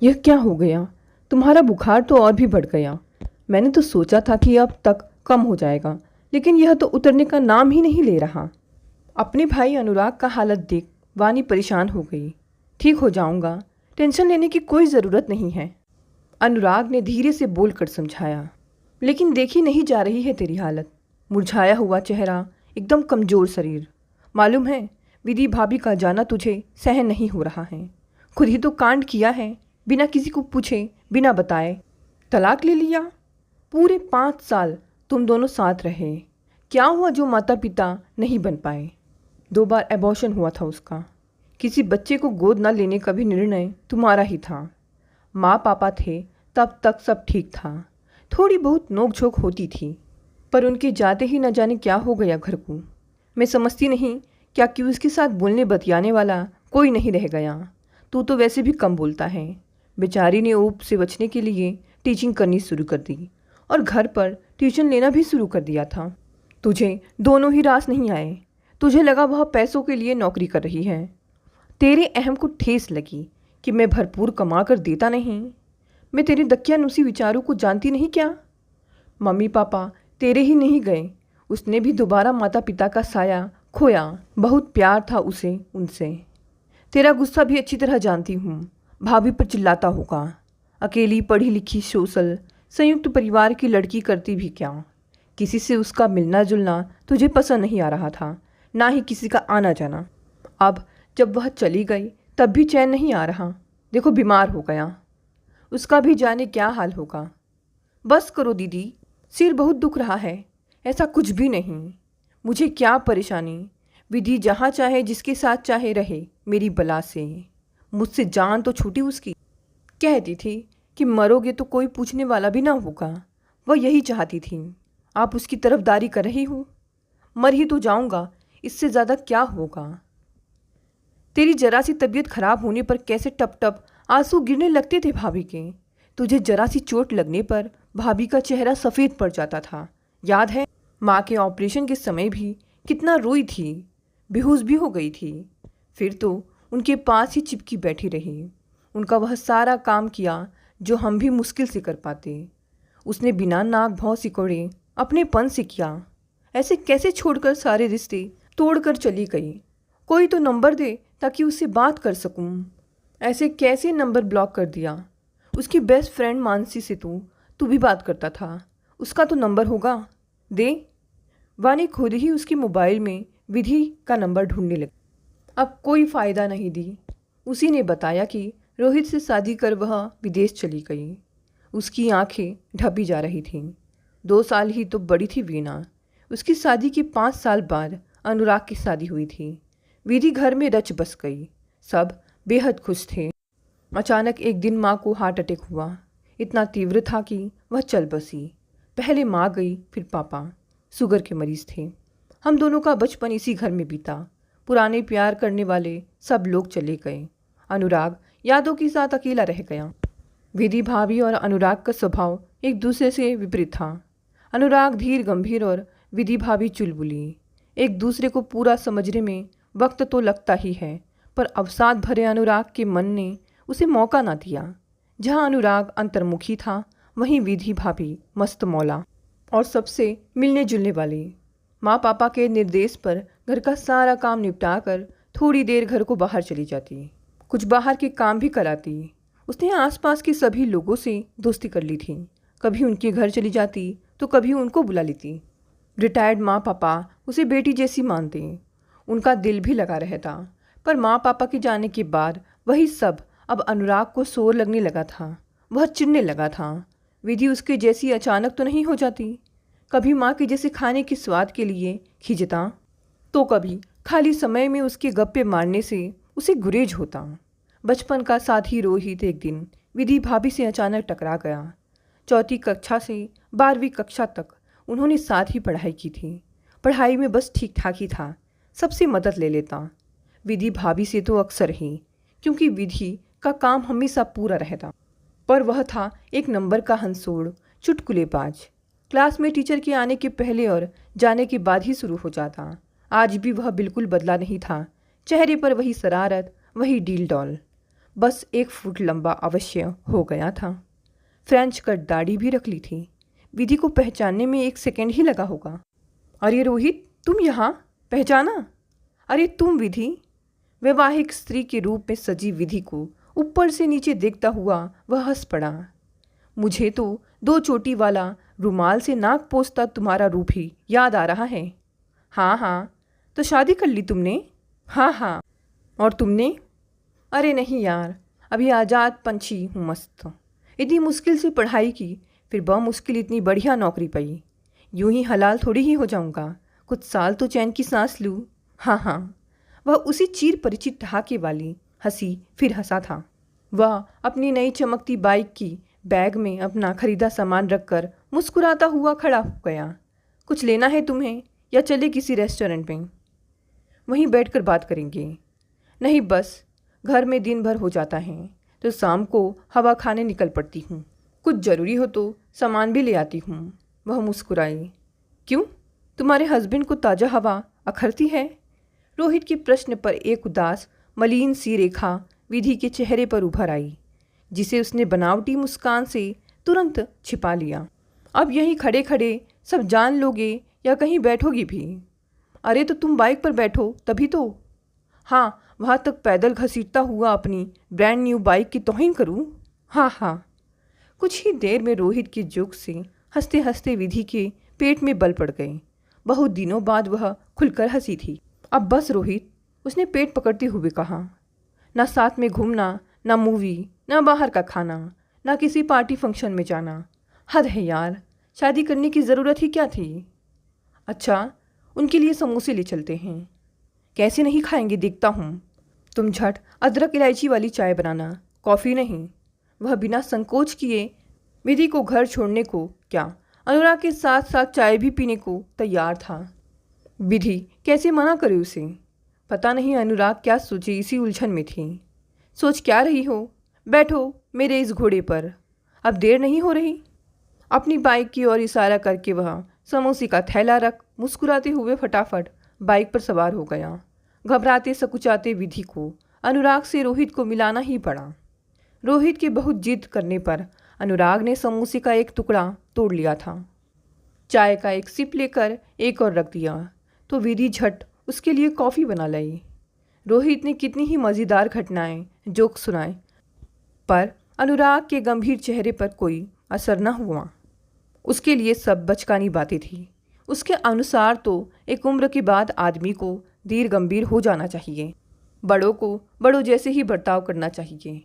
यह क्या हो गया? तुम्हारा बुखार तो और भी बढ़ गया। मैंने तो सोचा था कि अब तक कम हो जाएगा, लेकिन यह तो उतरने का नाम ही नहीं ले रहा। अपने भाई अनुराग का हालत देख वानी परेशान हो गई। ठीक हो जाऊंगा, टेंशन लेने की कोई ज़रूरत नहीं है, अनुराग ने धीरे से बोलकर समझाया। लेकिन देखी नहीं जा रही है तेरी हालत, मुरझाया हुआ चेहरा, एकदम कमज़ोर शरीर। मालूम है, विधि भाभी का जाना तुझे सहन नहीं हो रहा है। खुद ही तो कांड किया है, बिना किसी को पूछे, बिना बताए तलाक ले लिया। पूरे 5 साल तुम दोनों साथ रहे, क्या हुआ जो माता पिता नहीं बन पाए? 2 बार एबॉर्शन हुआ था उसका। किसी बच्चे को गोद न लेने का भी निर्णय तुम्हारा ही था। माँ पापा थे तब तक सब ठीक था, थोड़ी बहुत नोक झोंक होती थी, पर उनके जाते ही न जाने क्या हो गया घर को। मैं समझती नहीं क्या कि उसके साथ बोलने बतियाने वाला कोई नहीं रह गया। तू तो वैसे भी कम बोलता है। बेचारी ने ऊप से बचने के लिए टीचिंग करनी शुरू कर दी और घर पर ट्यूशन लेना भी शुरू कर दिया था। तुझे दोनों ही रास नहीं आए। तुझे लगा वह पैसों के लिए नौकरी कर रही है। तेरे अहम को ठेस लगी कि मैं भरपूर कमा कर देता नहीं। मैं तेरे दकियानुसी विचारों को जानती नहीं क्या? मम्मी पापा तेरे ही नहीं गए, उसने भी दोबारा माता पिता का साया खोया। बहुत प्यार था उसे उनसे। तेरा गुस्सा भी अच्छी तरह जानती हूँ। भाभी पर चिल्लाता होगा। अकेली पढ़ी लिखी सोशल संयुक्त परिवार की लड़की करती भी क्या? किसी से उसका मिलना जुलना तुझे पसंद नहीं आ रहा था, ना ही किसी का आना जाना। अब जब वह चली गई तब भी चैन नहीं आ रहा। देखो बीमार हो गया, उसका भी जाने क्या हाल होगा। बस करो दीदी, सिर बहुत दुख रहा है। ऐसा कुछ भी नहीं, मुझे क्या परेशानी। विधि जहाँ चाहे जिसके साथ चाहे रहे, मेरी बला से। मुझसे जान तो छूटी उसकी। कहती थी कि मरोगे तो कोई पूछने वाला भी ना होगा। वह यही चाहती थी। आप उसकी तरफदारी कर रही हो। मर ही तो जाऊंगा, इससे ज़्यादा क्या होगा। तेरी जरा सी तबीयत खराब होने पर कैसे टप टप आंसू गिरने लगते थे भाभी के। तुझे जरा सी चोट लगने पर भाभी का चेहरा सफ़ेद पड़ जाता था, याद है? माँ के ऑपरेशन के समय भी कितना रोई थी, बेहोश भी हो गई थी। फिर तो उनके पास ही चिपकी बैठी रही। उनका वह सारा काम किया जो हम भी मुश्किल से कर पाते। उसने बिना नाक भौं सिकोड़े अपने पन से किया। ऐसे कैसे छोड़कर सारे रिश्ते तोड़कर चली गई? कोई तो नंबर दे ताकि उससे बात कर सकूं। ऐसे कैसे नंबर ब्लॉक कर दिया? उसकी बेस्ट फ्रेंड मानसी से तू भी बात करता था, उसका तो नंबर होगा, दे। वानी खुद ही उसके मोबाइल में विधि का नंबर ढूंढने लगी। अब कोई फ़ायदा नहीं दी। उसी ने बताया कि रोहित से शादी कर वह विदेश चली गई। उसकी आंखें ढपी जा रही थीं। 2 साल ही तो बड़ी थी वीणा। उसकी शादी के 5 साल बाद अनुराग की शादी हुई थी। विधि घर में रच बस गई। सब बेहद खुश थे। अचानक एक दिन माँ को हार्ट अटैक हुआ। इतना तीव्र था कि वह चल बसी। पहले माँ गई, फिर पापा। शुगर के मरीज थे। हम दोनों का बचपन इसी घर में बीता। पुराने प्यार करने वाले सब लोग चले गए। अनुराग यादों के साथ अकेला रह गया। विधि भाभी और अनुराग का स्वभाव एक दूसरे से विपरीत था। अनुराग धीर गंभीर और विधि भाभी चुलबुली। एक दूसरे को पूरा समझने में वक्त तो लगता ही है, पर अवसाद भरे अनुराग के मन ने उसे मौका ना दिया। जहाँ अनुराग अंतर्मुखी था, वहीं विधि भाभी मस्त मौला और सबसे मिलने जुलने वाली। माँ पापा के निर्देश पर घर का सारा काम निपटा कर थोड़ी देर घर को बाहर चली जाती, कुछ बाहर के काम भी कराती। उसने आसपास के सभी लोगों से दोस्ती कर ली थी। कभी उनके घर चली जाती तो कभी उनको बुला लेती। रिटायर्ड माँ पापा उसे बेटी जैसी मानते। उनका दिल भी लगा रहता, पर माँ पापा के जाने के बाद वही सब अब अनुराग को शोर लगने लगा था। वह चिढ़ने लगा था। विधि उसके जैसी अचानक तो नहीं हो जाती। कभी माँ के जैसे खाने के स्वाद के लिए खिंचता, तो कभी खाली समय में उसके गप्पे मारने से उसे गुरेज होता। बचपन का साथी रोहित एक दिन विधि भाभी से अचानक टकरा गया। 4वीं कक्षा से 12वीं कक्षा तक उन्होंने साथ ही पढ़ाई की थी। पढ़ाई में बस ठीक ठाक ही था, सबसे मदद ले लेता। विधि भाभी से तो अक्सर ही, क्योंकि विधि का काम हमेशा पूरा रहता, पर वह था एक नंबर का हंसोड़ चुटकुलेबाज। क्लास में टीचर के आने के पहले और जाने के बाद ही शुरू हो जाता। आज भी वह बिल्कुल बदला नहीं था। चेहरे पर वही शरारत, वही डील डॉल। बस 1 फुट लंबा अवश्य हो गया था। फ्रेंच कट दाढ़ी भी रख ली थी। विधि को पहचानने में 1 सेकंड ही लगा होगा। अरे रोहित, तुम यहाँ? पहचाना? अरे तुम विधि। वैवाहिक स्त्री के रूप में सजी विधि को ऊपर से नीचे देखता हुआ वह हंस पड़ा। मुझे तो 2 चोटी वाला रुमाल से नाक पोंछता तुम्हारा रूप ही याद आ रहा है। हाँ हाँ, तो शादी कर ली तुमने? हाँ हाँ। और तुमने? अरे नहीं यार, अभी आज़ाद पंछी हूँ मस्त। इतनी मुश्किल से पढ़ाई की, फिर मुश्किल इतनी बढ़िया नौकरी पाई। यूं ही हलाल थोड़ी ही हो जाऊंगा, कुछ साल तो चैन की सांस लूँ। हाँ हाँ। वह उसी चीर परिचित ठहाके वाली हंसी फिर हंसा था। वह अपनी नई चमकती बाइक की बैग में अपना खरीदा सामान रखकर मुस्कुराता हुआ खड़ा हो गया। कुछ लेना है तुम्हें या चले किसी रेस्टोरेंट में? वहीं बैठकर बात करेंगे। नहीं, बस घर में दिन भर हो जाता है तो शाम को हवा खाने निकल पड़ती हूँ। कुछ ज़रूरी हो तो सामान भी ले आती हूँ। वह मुस्कुराई। क्यों, तुम्हारे हस्बैंड को ताज़ा हवा अखरती है? रोहित के प्रश्न पर एक उदास मलिन सी रेखा विधि के चेहरे पर उभर आई, जिसे उसने बनावटी मुस्कान से तुरंत छिपा लिया। अब यहीं खड़े खड़े सब जान लोगे या कहीं बैठोगी भी? अरे तो तुम बाइक पर बैठो तभी तो। हाँ, वहाँ तक पैदल घसीटता हुआ अपनी ब्रांड न्यू बाइक की तौहीन करूँ? हाँ हाँ। कुछ ही देर में रोहित के जोक से हंसते हंसते विधि के पेट में बल पड़ गए। बहुत दिनों बाद वह खुलकर हंसी थी। अब बस रोहित, उसने पेट पकड़ते हुए कहा। ना साथ में घूमना, ना मूवी, ना बाहर का खाना, ना किसी पार्टी फंक्शन में जाना। हद है यार, शादी करने की ज़रूरत ही क्या थी? अच्छा, उनके लिए समोसे ले चलते हैं। कैसे नहीं खाएंगे देखता हूँ। तुम झट अदरक इलायची वाली चाय बनाना, कॉफ़ी नहीं। वह बिना संकोच किए विधि को घर छोड़ने को क्या, अनुराग के साथ साथ चाय भी पीने को तैयार था। विधि कैसे मना करे उसे? पता नहीं अनुराग क्या सोचे, इसी उलझन में थी। सोच क्या रही हो? बैठो मेरे इस घोड़े पर, अब देर नहीं हो रही। अपनी बाइक की ओर इशारा करके वह समोसे का थैला रख मुस्कुराते हुए फटाफट बाइक पर सवार हो गया। घबराते सकुचाते विधि को अनुराग से रोहित को मिलाना ही पड़ा। रोहित के बहुत जिद करने पर अनुराग ने समोसे का एक टुकड़ा तोड़ लिया था। चाय का एक सिप लेकर एक और रख दिया तो विधि झट उसके लिए कॉफ़ी बना लाई। रोहित ने कितनी ही मज़ेदार घटनाएं जोक सुनाए, पर अनुराग के गंभीर चेहरे पर कोई असर न हुआ। उसके लिए सब बचकानी बातें थी। उसके अनुसार तो एक उम्र के बाद आदमी को धीर गंभीर हो जाना चाहिए, बड़ों को बड़ों जैसे ही बर्ताव करना चाहिए।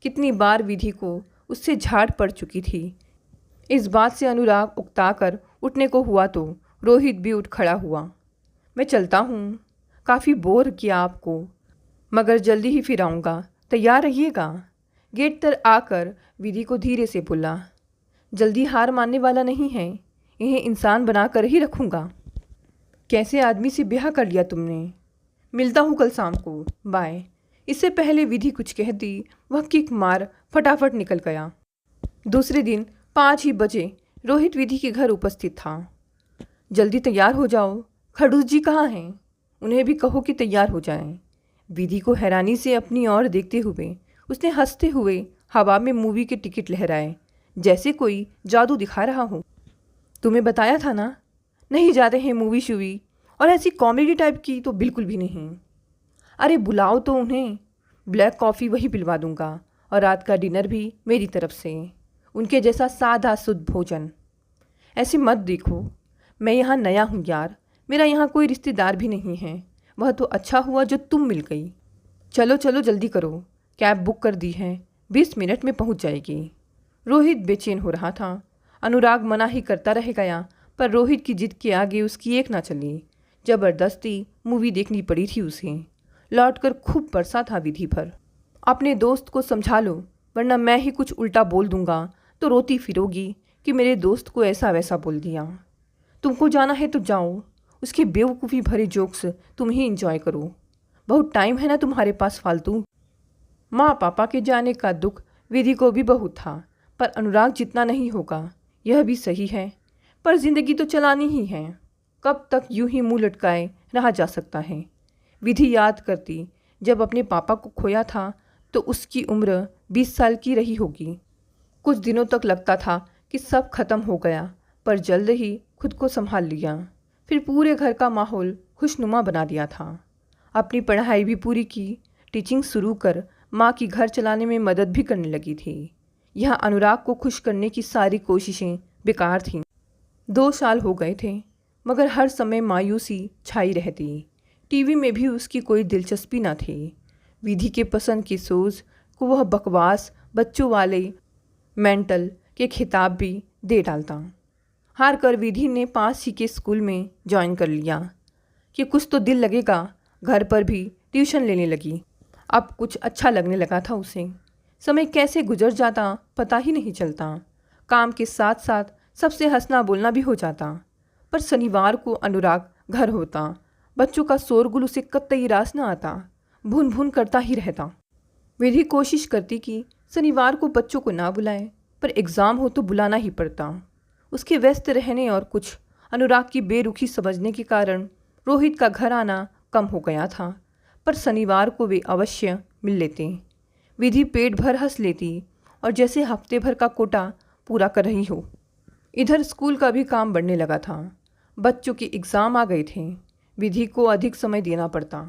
कितनी बार विधि को उससे झाड़ पड़ चुकी थी। इस बात से अनुराग उकताकर उठने को हुआ तो रोहित भी उठ खड़ा हुआ। मैं चलता हूँ, काफ़ी बोर किया आपको, मगर जल्दी ही फिर आऊँगा, तैयार रहिएगा। गेट तर आकर विधि को धीरे से बोला। जल्दी हार मानने वाला नहीं है, इन्हें इंसान बना कर ही रखूँगा। कैसे आदमी से ब्याह कर लिया तुमने? मिलता हूँ कल शाम को, बाय। इससे पहले विधि कुछ कहती वह किक मार फटाफट निकल गया। दूसरे दिन 5 ही बजे रोहित विधि के घर उपस्थित था। जल्दी तैयार हो जाओ, खड़ूस जी कहाँ हैं? उन्हें भी कहो कि तैयार हो जाएं। विधि को हैरानी से अपनी ओर देखते हुए उसने हंसते हुए हवा में मूवी के टिकट लहराए, जैसे कोई जादू दिखा रहा हो। तुम्हें बताया था ना, नहीं जाते हैं मूवी शूवी, और ऐसी कॉमेडी टाइप की तो बिल्कुल भी नहीं। अरे बुलाओ तो उन्हें, ब्लैक कॉफ़ी वही पिलवा दूंगा और रात का डिनर भी मेरी तरफ से, उनके जैसा सादा शुद्ध भोजन। ऐसे मत देखो, मैं यहाँ नया हूँ यार, मेरा यहाँ कोई रिश्तेदार भी नहीं है। वह तो अच्छा हुआ जो तुम मिल गई। चलो चलो जल्दी करो, कैब बुक कर दी है, 20 मिनट में पहुँच जाएगी। रोहित बेचैन हो रहा था। अनुराग मना ही करता रह गया, पर रोहित की जिद के आगे उसकी एक ना चली। ज़बरदस्ती मूवी देखनी पड़ी थी उसे। लौटकर खूब बरसा था विधि पर। अपने दोस्त को समझा लो, वरना मैं ही कुछ उल्टा बोल दूंगा तो रोती फिरोगी कि मेरे दोस्त को ऐसा वैसा बोल दिया। तुमको जाना है तो जाओ, उसकी बेवकूफ़ी भरे जोक्स तुम ही इंजॉय करो। बहुत टाइम है ना तुम्हारे पास फालतू। माँ पापा के जाने का दुख विधि को भी बहुत था, पर अनुराग जितना नहीं होगा, यह भी सही है। पर जिंदगी तो चलानी ही है, कब तक यूं ही मुंह लटकाए रहा जा सकता है। विधि याद करती जब अपने पापा को खोया था तो उसकी उम्र 20 साल की रही होगी। कुछ दिनों तक लगता था कि सब खत्म हो गया, पर जल्द ही खुद को संभाल लिया। फिर पूरे घर का माहौल खुशनुमा बना दिया था। अपनी पढ़ाई भी पूरी की, टीचिंग शुरू कर माँ की घर चलाने में मदद भी करने लगी थी। यह अनुराग को खुश करने की सारी कोशिशें बेकार थीं। 2 साल हो गए थे, मगर हर समय मायूसी छाई रहती। टीवी में भी उसकी कोई दिलचस्पी न थी। विधि के पसंद की शोज़ को वह बकवास बच्चों वाले मेंटल के खिताब भी दे डालता। हार कर विधि ने पास ही के स्कूल में ज्वाइन कर लिया कि कुछ तो दिल लगेगा। घर पर भी ट्यूशन लेने लगी। अब कुछ अच्छा लगने लगा था उसे। समय कैसे गुजर जाता पता ही नहीं चलता। काम के साथ साथ सबसे हंसना बोलना भी हो जाता। पर शनिवार को अनुराग घर होता। बच्चों का शोरगुल उसे कतई रास न आता। भुन भुन करता ही रहता। विधि कोशिश करती कि शनिवार को बच्चों को ना बुलाए, पर एग्ज़ाम हो तो बुलाना ही पड़ता। उसके व्यस्त रहने और कुछ अनुराग की बेरुखी समझने के कारण रोहित का घर आना कम हो गया था, पर शनिवार को वे अवश्य मिल लेते। विधि पेट भर हंस लेती और जैसे हफ्ते भर का कोटा पूरा कर रही हो। इधर स्कूल का भी काम बढ़ने लगा था। बच्चों के एग्ज़ाम आ गए थे। विधि को अधिक समय देना पड़ता।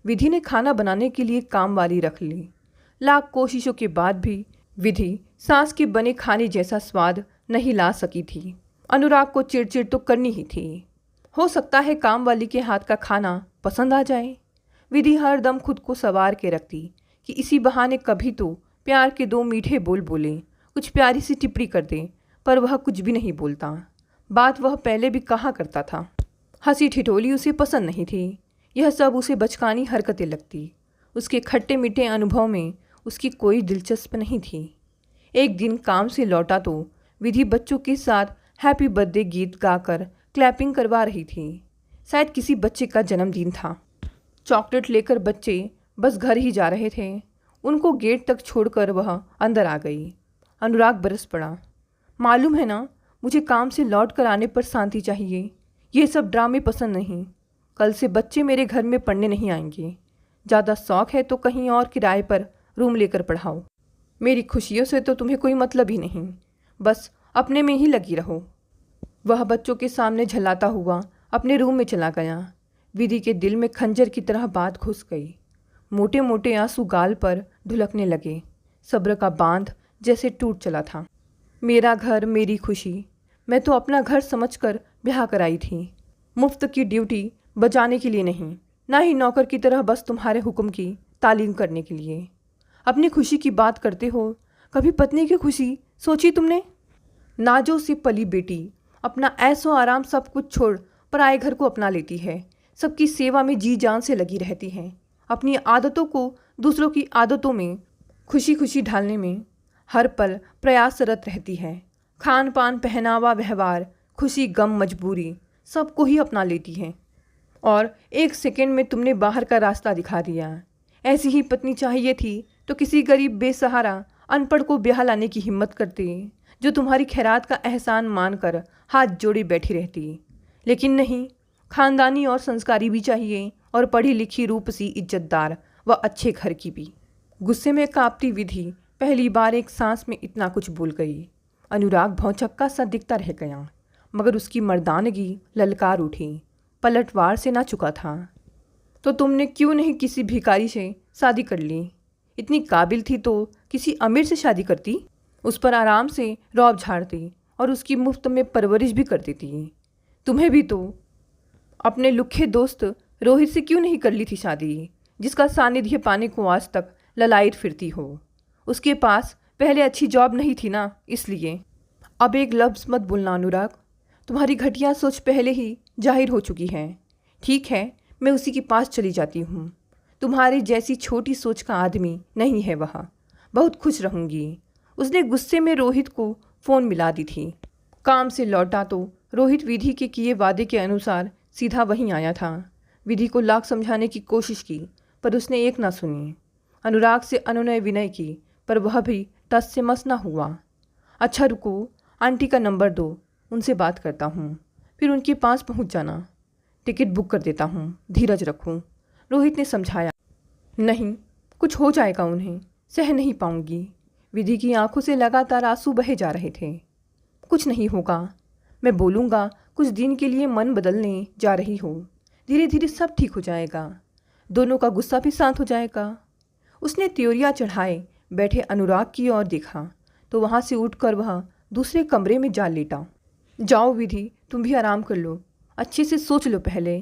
विधि ने खाना बनाने के लिए काम वाली रख ली। लाख कोशिशों के बाद भी विधि सास के बने खाने जैसा स्वाद नहीं ला सकी थी। अनुराग को चिड़चिड़ तो करनी ही थी। हो सकता है काम वाली के हाथ का खाना पसंद आ जाए। विधि हर दम खुद को संवार के रखती कि इसी बहाने कभी तो प्यार के 2 मीठे बोल बोले, कुछ प्यारी सी टिप्पणी कर दे, पर वह कुछ भी नहीं बोलता। बात वह पहले भी कहा करता था। हंसी ठिठोली उसे पसंद नहीं थी। यह सब उसे बचकानी हरकतें लगती। उसके खट्टे मीठे अनुभव में उसकी कोई दिलचस्प नहीं थी। एक दिन काम से लौटा तो विधि बच्चों के साथ हैप्पी बर्थडे गीत गाकर क्लैपिंग करवा रही थी। शायद किसी बच्चे का जन्मदिन था। चॉकलेट लेकर बच्चे बस घर ही जा रहे थे। उनको गेट तक छोड़कर वह अंदर आ गई। अनुराग बरस पड़ा। मालूम है ना, मुझे काम से लौट कर आने पर शांति चाहिए। ये सब ड्रामे पसंद नहीं। कल से बच्चे मेरे घर में पढ़ने नहीं आएंगे। ज़्यादा शौक है तो कहीं और किराए पर रूम लेकर पढ़ाओ। मेरी खुशियों से तो तुम्हें कोई मतलब ही नहीं। बस अपने में ही लगी रहो। वह बच्चों के सामने झल्लाता हुआ अपने रूम में चला गया। विधि के दिल में खंजर की तरह बात घुस गई। मोटे मोटे आंसू गाल पर ढुलकने लगे। सब्र का बांध जैसे टूट चला था। मेरा घर मेरी खुशी। मैं तो अपना घर समझकर ब्याह कराई थी। मुफ्त की ड्यूटी बजाने के लिए नहीं, ना ही नौकर की तरह बस तुम्हारे हुक्म की तालीम करने के लिए। अपनी खुशी की बात करते हो, कभी पत्नी की खुशी सोची तुमने? नाजों से पली बेटी अपना ऐसो आराम सब कुछ छोड़ पराए घर को अपना लेती है। सबकी सेवा में जी जान से लगी रहती है। अपनी आदतों को दूसरों की आदतों में खुशी खुशी ढालने में हर पल प्रयासरत रहती है। खान पान, पहनावा, व्यवहार, खुशी, गम, मजबूरी सबको ही अपना लेती है। और 1 सेकंड में तुमने बाहर का रास्ता दिखा दिया। ऐसी ही पत्नी चाहिए थी तो किसी गरीब बेसहारा अनपढ़ को ब्याह लाने की हिम्मत करते, जो तुम्हारी खैरात का एहसान मानकर हाथ जोड़े बैठी रहती। लेकिन नहीं, खानदानी और संस्कारी भी चाहिए, और पढ़ी लिखी, रूपसी, इज्जतदार व अच्छे घर की भी। गुस्से में कांपती विधि पहली बार एक सांस में इतना कुछ बोल गई। अनुराग भौचक्का सा दिखता रह गया, मगर उसकी मर्दानगी ललकार उठी। पलटवार से ना चुका था। तो तुमने क्यों नहीं किसी भिखारी से शादी कर ली? इतनी काबिल थी तो किसी अमीर से शादी करती। उस पर आराम से रौब झाड़ती और उसकी मुफ्त में परवरिश भी कर देती। तुम्हें भी तो अपने लुखे दोस्त रोहित से क्यों नहीं कर ली थी शादी, जिसका सानिध्य पाने को आज तक ललायत फिरती हो। उसके पास पहले अच्छी जॉब नहीं थी ना, इसलिए। अब एक लफ्ज़ मत बोलना अनुराग। तुम्हारी घटिया सोच पहले ही जाहिर हो चुकी है। ठीक है, मैं उसी के पास चली जाती हूँ। तुम्हारी जैसी छोटी सोच का आदमी नहीं है वह। बहुत खुश रहूँगी। उसने गुस्से में रोहित को फ़ोन मिला दी थी। काम से लौटा तो रोहित विधि के किए वादे के अनुसार सीधा वहीं आया था। विधि को लाख समझाने की कोशिश की, पर उसने एक ना सुनी। अनुराग से अनुनय विनय की, पर वह भी टस से मस ना हुआ। अच्छा रुको, आंटी का नंबर दो, उनसे बात करता हूँ, फिर उनके पास पहुँच जाना। टिकट बुक कर देता हूँ, धीरज रखूँ। रोहित ने समझाया। नहीं, कुछ हो जाएगा उन्हें। सह नहीं पाऊंगी। विधि की आंखों से लगातार आंसू बहे जा रहे थे। कुछ नहीं होगा, मैं बोलूँगा, कुछ दिन के लिए मन बदलने जा रही हो, धीरे धीरे सब ठीक हो जाएगा, दोनों का गुस्सा भी शांत हो जाएगा। उसने त्योरियाँ चढ़ाए बैठे अनुराग की ओर देखा तो वहाँ से उठकर वह दूसरे कमरे में जा लेटा। जाओ विधि, तुम भी आराम कर लो, अच्छे से सोच लो, पहले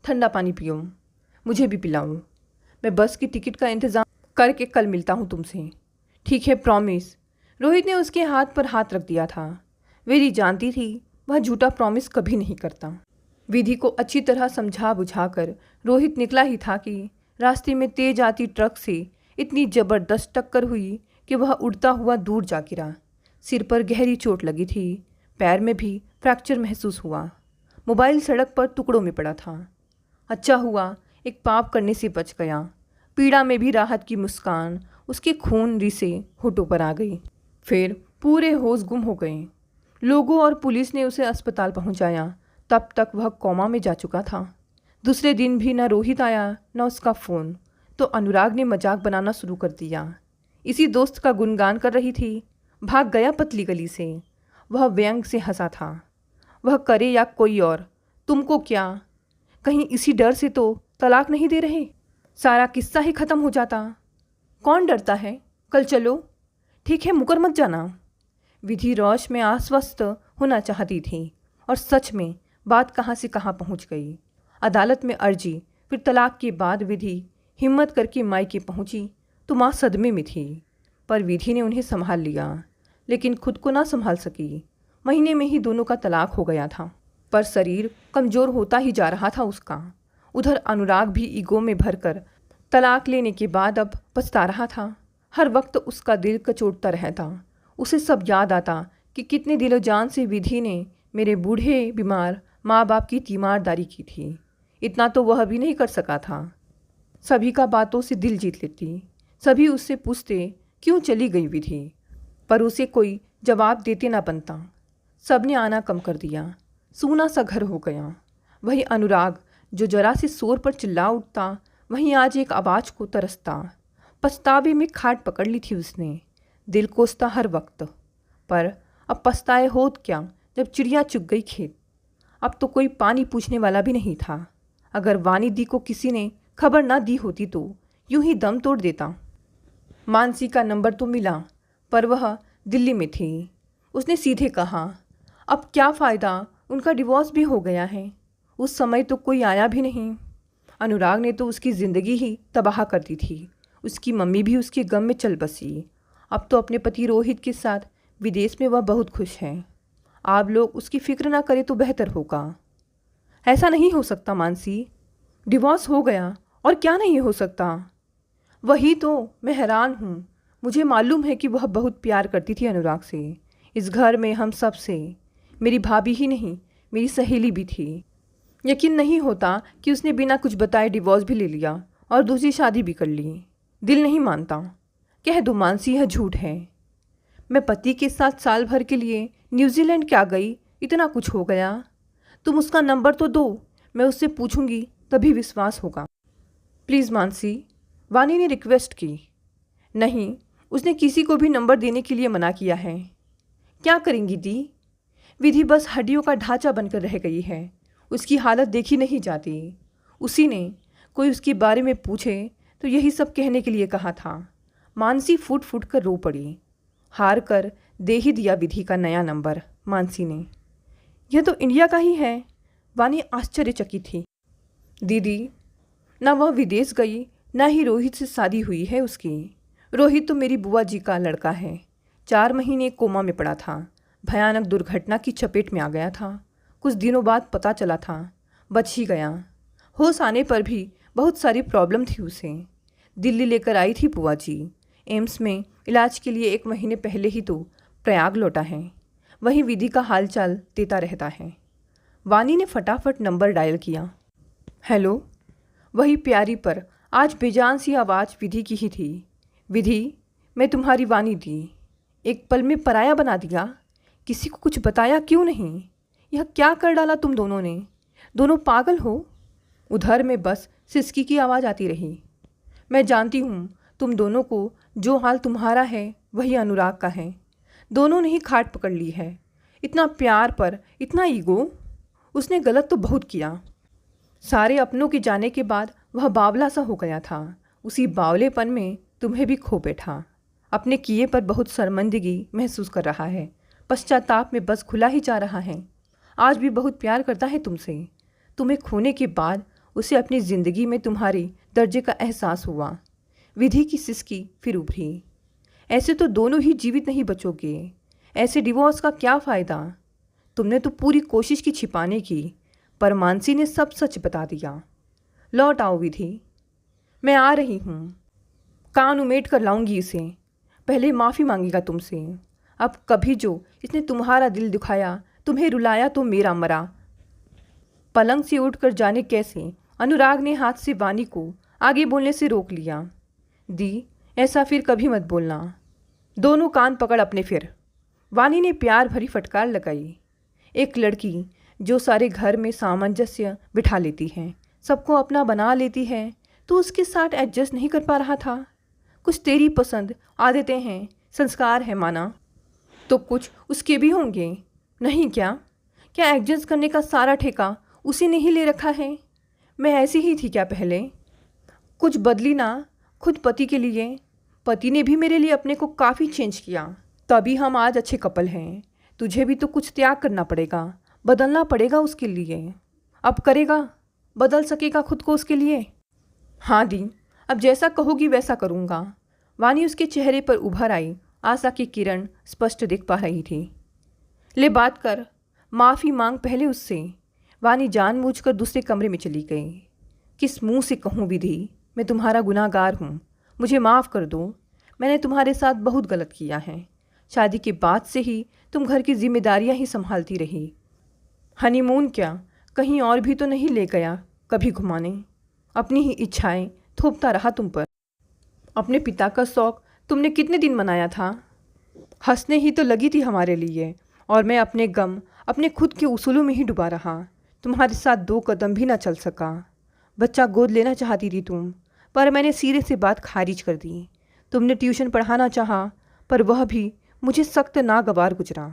ठंडा पानी पियो, मुझे भी पिलाओ। मैं बस की टिकट का इंतज़ाम करके कल मिलता हूँ तुमसे, ठीक है, प्रॉमिस। रोहित ने उसके हाथ पर हाथ रख दिया था। विधि जानती थी वह झूठा प्रॉमिस कभी नहीं करता। विधि को अच्छी तरह समझा बुझाकर रोहित निकला ही था कि रास्ते में तेज आती ट्रक से इतनी ज़बरदस्त टक्कर हुई कि वह उड़ता हुआ दूर जा गिरा। सिर पर गहरी चोट लगी थी, पैर में भी फ्रैक्चर महसूस हुआ। मोबाइल सड़क पर टुकड़ों में पड़ा था। अच्छा हुआ एक पाप करने से बच गया। पीड़ा में भी राहत की मुस्कान उसके खून रिसे होठों पर आ गई। फिर पूरे होश गुम हो गए। लोगों और पुलिस ने उसे अस्पताल पहुंचाया। तब तक वह कोमा में जा चुका था। दूसरे दिन भी न रोहित आया न उसका फ़ोन। तो अनुराग ने मजाक बनाना शुरू कर दिया। इसी दोस्त का गुणगान कर रही थी। भाग गया पतली गली से। वह व्यंग से हंसा था। वह करे या कोई और, तुमको क्या? कहीं इसी डर से तो तलाक नहीं दे रहे? सारा किस्सा ही ख़त्म हो जाता। कौन डरता है? कल चलो, ठीक है, मुकर मत जाना। विधि रोश में आश्वस्त होना चाहती थी और सच में बात कहाँ से कहाँ पहुँच गई। अदालत में अर्जी, फिर तलाक के बाद विधि हिम्मत करके मायके पहुँची तो माँ सदमे में थी। पर विधि ने उन्हें संभाल लिया, लेकिन खुद को ना संभाल सकी। महीने में ही दोनों का तलाक हो गया था। पर शरीर कमज़ोर होता ही जा रहा था उसका। उधर अनुराग भी ईगो में भरकर तलाक लेने के बाद अब पछता रहा था। हर वक्त उसका दिल कचोटता रहता। उसे सब याद आता कि कितने दिलो जान से विधि ने मेरे बूढ़े बीमार माँ बाप की तीमारदारी की थी। इतना तो वह भी नहीं कर सका था। सभी का बातों से दिल जीत लेती। सभी उससे पूछते क्यों चली गई विधि, पर उसे कोई जवाब देते ना बनता। सबने आना कम कर दिया। सूना सा घर हो गया। वही अनुराग जो जरा से शोर पर चिल्ला उठता, वहीं आज एक आवाज़ को तरसता। पछतावे में खाट पकड़ ली थी उसने। दिल कोसता हर वक्त। पर अब पछताए होत क्या जब चिड़िया चुग गई खेत। अब तो कोई पानी पूछने वाला भी नहीं था। अगर वानी दी को किसी ने खबर ना दी होती तो यूं ही दम तोड़ देता। मानसी का नंबर तो मिला, पर वह दिल्ली में थी। उसने सीधे कहा, अब क्या फ़ायदा, उनका डिवोर्स भी हो गया है। उस समय तो कोई आया भी नहीं। अनुराग ने तो उसकी ज़िंदगी ही तबाह कर दी थी। उसकी मम्मी भी उसके गम में चल बसी। अब तो अपने पति रोहित के साथ विदेश में वह बहुत खुश है। आप लोग उसकी फ़िक्र ना करें तो बेहतर होगा। ऐसा नहीं हो सकता मानसी, डिवोर्स हो गया और क्या नहीं हो सकता। वही तो मैं हैरान हूँ। मुझे मालूम है कि वह बहुत प्यार करती थी अनुराग से, इस घर में हम सब से। मेरी भाभी ही नहीं, मेरी सहेली भी थी। यकीन नहीं होता कि उसने बिना कुछ बताए डिवोर्स भी ले लिया और दूसरी शादी भी कर ली। दिल नहीं मानता। कह दो मानसी, यह झूठ है। मैं पति के साथ साल भर के लिए न्यूजीलैंड क्या गई, इतना कुछ हो गया। तुम उसका नंबर तो दो, मैं उससे पूछूंगी, तभी विश्वास होगा। प्लीज़ मानसी, वानी ने रिक्वेस्ट की। नहीं, उसने किसी को भी नंबर देने के लिए मना किया है। क्या करेंगी दी? विधि बस हड्डियों का ढांचा बनकर रह गई है। उसकी हालत देखी नहीं जाती। उसी ने कोई उसके बारे में पूछे तो यही सब कहने के लिए कहा था। मानसी फूट फूट कर रो पड़ी। हार कर दे ही दिया विधि का नया नंबर मानसी ने। यह तो इंडिया का ही है। वानी आश्चर्यचकित थी। दीदी, ना वह विदेश गई, ना ही रोहित से शादी हुई है उसकी। रोहित तो मेरी बुआ जी का लड़का है। 4 महीने कोमा में पड़ा था। भयानक दुर्घटना की चपेट में आ गया था। कुछ दिनों बाद पता चला था बच ही गया। होश आने पर भी बहुत सारी प्रॉब्लम थी उसे। दिल्ली लेकर आई थी बुआ जी। एम्स में इलाज के लिए 1 महीने पहले ही तो प्रयाग लौटा है। वहीं विधि का हालचाल देता रहता है। वानी ने फटाफट नंबर डायल किया। हेलो। वही प्यारी पर आज बेजान सी आवाज़ विधि की ही थी। विधि, मैं तुम्हारी वानी दी। एक पल में पराया बना दिया। किसी को कुछ बताया क्यों नहीं? यह क्या कर डाला तुम दोनों ने? दोनों पागल हो? उधर में बस सिसकी की आवाज़ आती रही। मैं जानती हूँ तुम दोनों को जो हाल तुम्हारा है वही अनुराग का है। दोनों ने ही खाट पकड़ ली है। इतना प्यार पर इतना ईगो। उसने गलत तो बहुत किया। सारे अपनों के जाने के बाद वह बावला सा हो गया था। उसी बावलेपन में तुम्हें भी खो बैठा। अपने किए पर बहुत शर्मिंदगी महसूस कर रहा है। पश्चाताप में बस खुला ही जा रहा है। आज भी बहुत प्यार करता है तुमसे। तुम्हें खोने के बाद उसे अपनी ज़िंदगी में तुम्हारे दर्जे का एहसास हुआ। विधि की सिसकी फिर उभरी। ऐसे तो दोनों ही जीवित नहीं बचोगे। ऐसे डिवोर्स का क्या फ़ायदा। तुमने तो पूरी कोशिश की छिपाने की, पर मानसी ने सब सच बता दिया। लौट आओ विधि, मैं आ रही हूँ। कान उमेट कर लाऊंगी इसे। पहले माफ़ी मांगेगा तुमसे। अब कभी जो इसने तुम्हारा दिल दुखाया, तुम्हें रुलाया तो मेरा मरा। पलंग से उठकर जाने कैसे अनुराग ने हाथ से वानी को आगे बोलने से रोक लिया। दी, ऐसा फिर कभी मत बोलना। दोनों कान पकड़ अपने फिर। वानी ने प्यार भरी फटकार लगाई। एक लड़की जो सारे घर में सामंजस्य बिठा लेती है, सबको अपना बना लेती है, तो उसके साथ एडजस्ट नहीं कर पा रहा था। कुछ तेरी पसंद, आदतें हैं, संस्कार है माना, तो कुछ उसके भी होंगे। नहीं क्या? क्या एडजस्ट करने का सारा ठेका उसी ने ही ले रखा है? मैं ऐसी ही थी क्या पहले? कुछ बदली ना खुद पति के लिए। पति ने भी मेरे लिए अपने को काफ़ी चेंज किया, तभी हम आज अच्छे कपल हैं। तुझे भी तो कुछ त्याग करना पड़ेगा, बदलना पड़ेगा उसके लिए। अब करेगा? बदल सकेगा खुद को उसके लिए? हाँ दी, अब जैसा कहोगी वैसा करूँगा। वानी उसके चेहरे पर उभर आई। आशा की किरण स्पष्ट दिख पा रही थी। ले बात कर, माफ़ी मांग पहले उससे। वानी जानबूझकर दूसरे कमरे में चली गई। किस मुंह से कहूँ विधि, मैं तुम्हारा गुनाहगार हूँ, मुझे माफ़ कर दो। मैंने तुम्हारे साथ बहुत गलत किया है। शादी के बाद से ही तुम घर की जिम्मेदारियाँ ही संभालती रही। हनीमून क्या, कहीं और भी तो नहीं ले गया कभी घुमाने? अपनी ही इच्छाएं थोपता रहा तुम पर। अपने पिता का शौक तुमने कितने दिन मनाया था? हंसने ही तो लगी थी हमारे लिए, और मैं अपने गम अपने खुद के उसूलों में ही डूबा रहा। तुम्हारे साथ 2 कदम भी ना चल सका। बच्चा गोद लेना चाहती थी तुम, पर मैंने सिरे से बात खारिज कर दी। तुमने ट्यूशन पढ़ाना चाहा, पर वह भी मुझे सख्त नागवार गुजरा।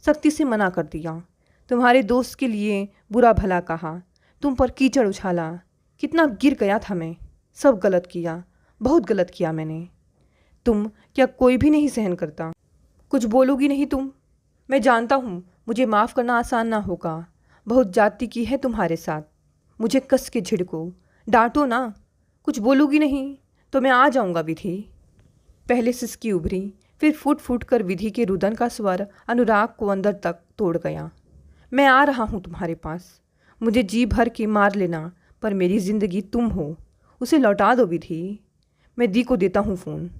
सख्ती से मना कर दिया। तुम्हारे दोस्त के लिए बुरा भला कहा, तुम पर कीचड़ उछाला। कितना गिर गया था मैं। सब गलत किया, बहुत गलत किया मैंने। तुम क्या कोई भी नहीं सहन करता? कुछ बोलोगी नहीं तुम? मैं जानता हूँ मुझे माफ़ करना आसान ना होगा। बहुत जाति की है तुम्हारे साथ। मुझे कस के झिड़को, डांटो ना। कुछ बोलोगी नहीं तो मैं आ जाऊँगा विधि। पहले सिसकी उभरी, फिर फूट फूट कर विधि के रुदन का स्वर अनुराग को अंदर तक तोड़ गया। मैं आ रहा हूँ तुम्हारे पास। मुझे जी भर के मार लेना, पर मेरी ज़िंदगी तुम हो। उसे लौटा दो विधि। मैं दी को देता हूँ फ़ोन।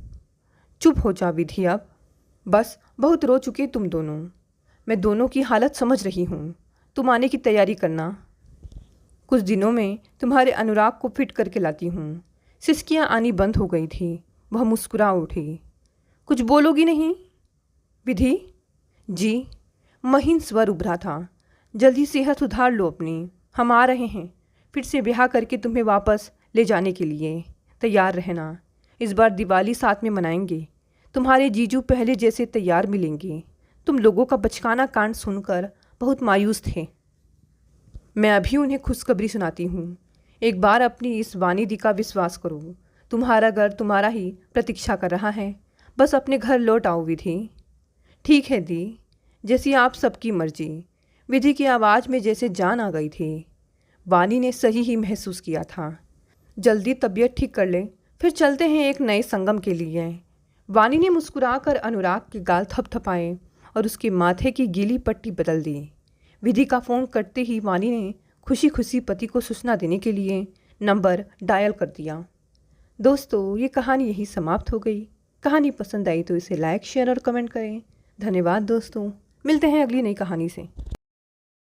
चुप हो जा विधि अब। बस बहुत रो चुके तुम दोनों। मैं दोनों की हालत समझ रही हूँ। तुम आने की तैयारी करना। कुछ दिनों में तुम्हारे अनुराग को फिट करके लाती हूँ। सिसकियाँ आनी बंद हो गई थी। वह मुस्कुरा उठी। कुछ बोलोगी नहीं विधि? जी। महीन स्वर उभरा था। जल्दी सेहत सुधार लो अपनी। हम आ रहे हैं फिर से ब्याह करके तुम्हें वापस ले जाने के लिए। तैयार रहना। इस बार दिवाली साथ में मनाएंगे। तुम्हारे जीजू पहले जैसे तैयार मिलेंगे। तुम लोगों का बचकाना कांड सुनकर बहुत मायूस थे। मैं अभी उन्हें खुशखबरी सुनाती हूँ। एक बार अपनी इस वानी दी का विश्वास करो। तुम्हारा घर तुम्हारा ही प्रतीक्षा कर रहा है। बस अपने घर लौट आओ विधि। ठीक है दी, जैसी आप सबकी मर्जी। विधि की आवाज़ में जैसे जान आ गई थी। वानी ने सही ही महसूस किया था। जल्दी तबीयत ठीक कर ले, फिर चलते हैं एक नए संगम के लिए। वानी ने मुस्कुराकर अनुराग के गाल थपथपाए और उसके माथे की गीली पट्टी बदल दी। विधि का फ़ोन करते ही वानी ने खुशी खुशी पति को सूचना देने के लिए नंबर डायल कर दिया। दोस्तों, ये कहानी यही समाप्त हो गई। कहानी पसंद आई तो इसे लाइक, शेयर और कमेंट करें। धन्यवाद दोस्तों। मिलते हैं अगली नई कहानी से।